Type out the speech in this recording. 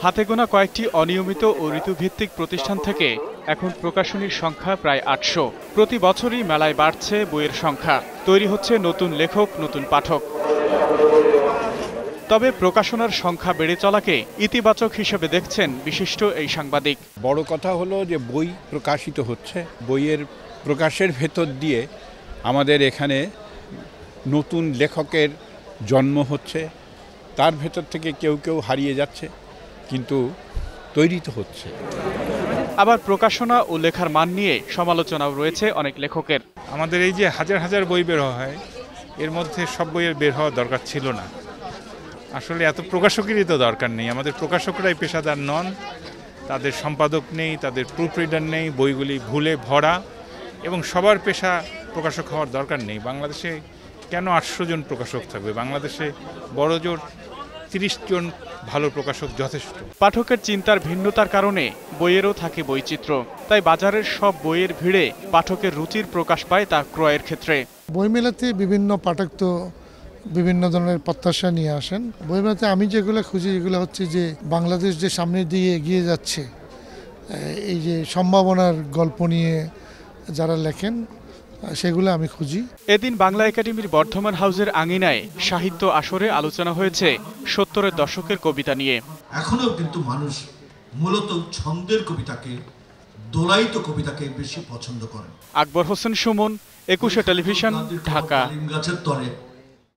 হাতে গোনা কয়েকটি অনিয়মিত ও ঋতুভিত্তিক প্রতিষ্ঠান থেকে এখন প্রকাশনীর সংখ্যা প্রায় ৮০০। প্রতি বছরই মেলায় বাড়ছে বইয়ের সংখ্যা, তৈরি হচ্ছে নতুন লেখক, নতুন পাঠক। তবে প্রকাশনার সংখ্যা বেড়ে চলাকে ইতিবাচক হিসেবে দেখছেন বিশিষ্ট এই সাংবাদিক। বড় কথা হলো যে বই প্রকাশিত হচ্ছে, বইয়ের প্রকাশের ভেতর দিয়ে আমাদের এখানে নতুন লেখকের জন্ম হচ্ছে, তার ভেতর থেকে কেউ কেউ হারিয়ে যাচ্ছে, কিন্তু তৈরি তো হচ্ছে। আবার প্রকাশনা ও লেখার মান নিয়ে সমালোচনাও রয়েছে অনেক লেখকের। আমাদের এই যে হাজার হাজার বই বের হয়, এর মধ্যে সব বইয়ের বের হওয়ার দরকার ছিল না। আসলে এত প্রকাশকেরই তো দরকার নেই। আমাদের প্রকাশকরাই পেশাদার নন, তাদের সম্পাদক নেই, তাদের প্রুফ রিডার নেই, বইগুলি ভুলে ভরা, এবং সবার পেশা প্রকাশক হওয়ার দরকার নেই। বাংলাদেশে কেন ৮০০ জন প্রকাশক থাকবে? বাংলাদেশে বড় জোর ৩০ জন ভালো প্রকাশক যথেষ্ট। পাঠকের চিন্তার ভিন্নতার কারণে বইয়েরও থাকে বৈচিত্র্য, তাই বাজারের সব বইয়ের ভিড়ে পাঠকের রুচির প্রকাশ পায় তা ক্রয়ের ক্ষেত্রে। বইমেলাতে বিভিন্ন পাঠক তো বিভিন্ন ধরনের প্রত্যাশা নিয়ে আসেন। বইমেলাতে আমি যেগুলো খুঁজি, এগুলো হচ্ছে যে বাংলাদেশ যে সামনের দিকে এগিয়ে যাচ্ছে, এই যে সম্ভাবনার গল্প নিয়ে যারা লেখেন, সেগুলো আমি খুঁজি। এদিন বাংলা একাডেমির বর্ধমান হাউসের আঙিনায় সাহিত্য আসরে আলোচনা হয়েছে ৭০-এর দশকের কবিতা নিয়ে। এখনো কিন্তু মানুষ মূলত ছন্দের কবিতাকে, দোলায়িত কবিতাকে বেশি পছন্দ করেন। আকবর হোসেন সুমন, ২১শে টেলিভিশন, ঢাকা। গাছের তরে